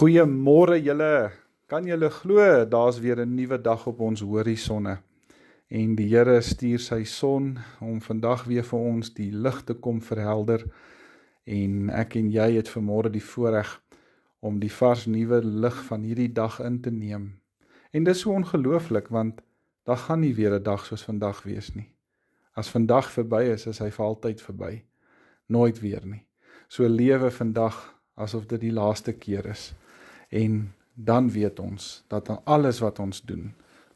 Goeiemôre julle. Kan julle glo, daar's weer 'n nuwe dag op ons horisonne. En die Here stuur sy son om vandag weer vir ons die lig te kom verhelder. En ek en jy het vanmôre die voorreg om die vars nuwe lig van hierdie dag in te neem. En dis so ongelooflik, want daar gaan nie weer 'n dag soos vandag wees nie. As vandag verby is hy vir altyd verby. Nooit weer nie. So lewe vandag asof dit die laaste keer is. En dan weet ons dat aan alles wat ons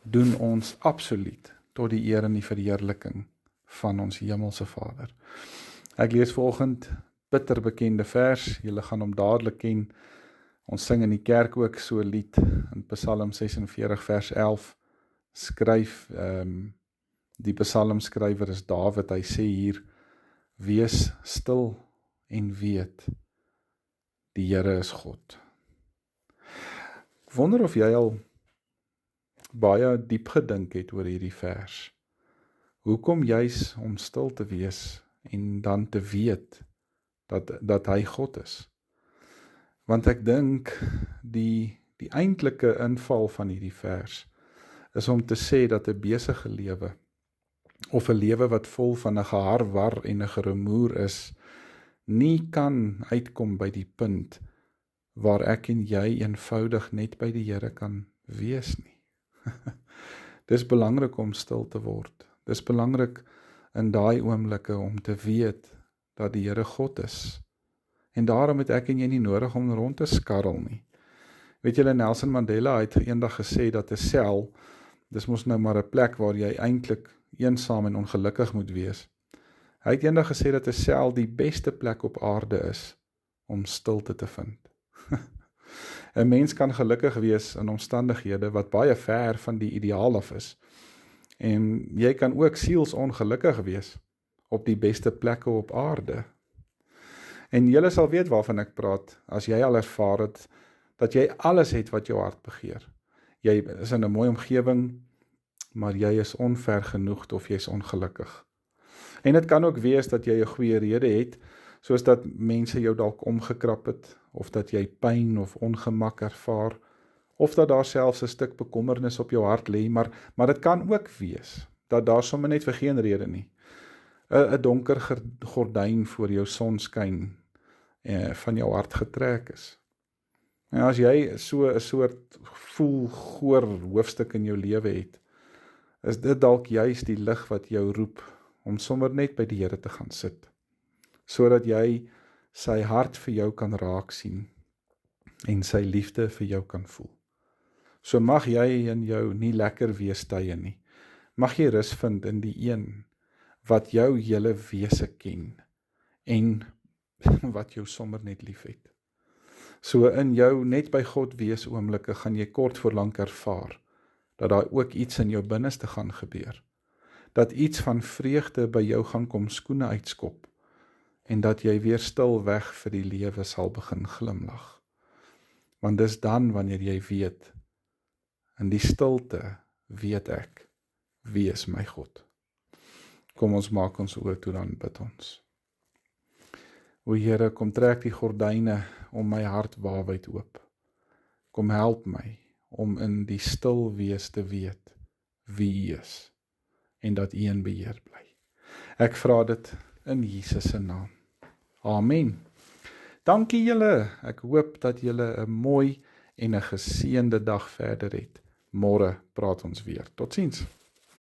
doen ons absoluut tot die eer en die verheerliking van ons hemelse Vader. Ek lees vanoggend bitter bekende vers, julle gaan hom dadelik ken. Ons sing in die kerk ook so 'n lied in Psalm 46 vers 11. Skryf, die psalmskrywer is Dawid, hy sê hier, wees stil en weet, die Here is God. Ek wonder of jy al baie diep gedink het oor hierdie vers. Hoekom juis om stil te wees en dan te weet dat hy God is? Want ek dink die eintlike inval van hierdie vers is om te sê dat 'n besige lewe of 'n lewe wat vol van 'n geharwar en 'n gerumoer is, nie kan uitkom by die punt waar ek en jy eenvoudig net by die Here kan wees nie. Dis belangrik om stil te word. Dis belangrik in daai oomblikke om te weet dat die Here God is. En daarom het ek en jy nie nodig om rond te skarrel nie. Weet julle, Nelson Mandela het eendag gesê dat 'n sel, dis mos nou maar 'n plek waar jy eintlik eensaam en ongelukkig moet wees. Hy het eendag gesê dat 'n sel die beste plek op aarde is om stilte te vind. 'n Mens kan gelukkig wees in omstandighede wat baie ver van die ideaal af is. En jy kan ook sielsongelukkig wees op die beste plekke op aarde. En julle sal weet waarvan ek praat, as jy al ervaar het, dat jy alles het wat jou hart begeer. Jy is in 'n mooi omgewing, maar jy is onvergenoegd of jy is ongelukkig. En dit kan ook wees dat jy 'n goeie rede het, soos dat mense jou dalk omgekrap het, of dat jy pyn of ongemak ervaar, of dat daar selfs 'n stuk bekommernis op jou hart lê, maar dit kan ook wees, dat daar sommer net vir geen rede nie, 'n donker gordyn voor jou sonskyn van jou hart getrek is. En as jy so 'n soort voelgoor hoofstuk in jou lewe het, is dit dalk juis die lig wat jou roep, om sommer net by die Here te gaan sit, sodat jy sy hart vir jou kan raak sien, en sy liefde vir jou kan voel. So mag jy in jou nie lekker wees tye nie, mag jy rus vind in die een, wat jou hele wese ken, en wat jou sommer net lief het. So in jou net by God wees oomblikke, gaan jy kort voor lank ervaar, dat daar ook iets in jou binneste gaan gebeur, dat iets van vreugde by jou gaan kom skoene uitskop, en dat jy weer stil weg vir die lewe sal begin glimlag. Want dis dan wanneer jy weet, in die stilte weet ek, wie is my God. Kom ons maak ons oë toe, dan bid ons. O Here, kom trek die gordyne om my hart waawyd oop. Kom help my om in die stil wees te weet wie U is, en dat U in beheer bly. Ek vra dit in Jesus se naam. Amen. Dankie julle. Ek hoop dat julle 'n mooi en 'n geseënde dag verder het. Môre praat ons weer. Totsiens.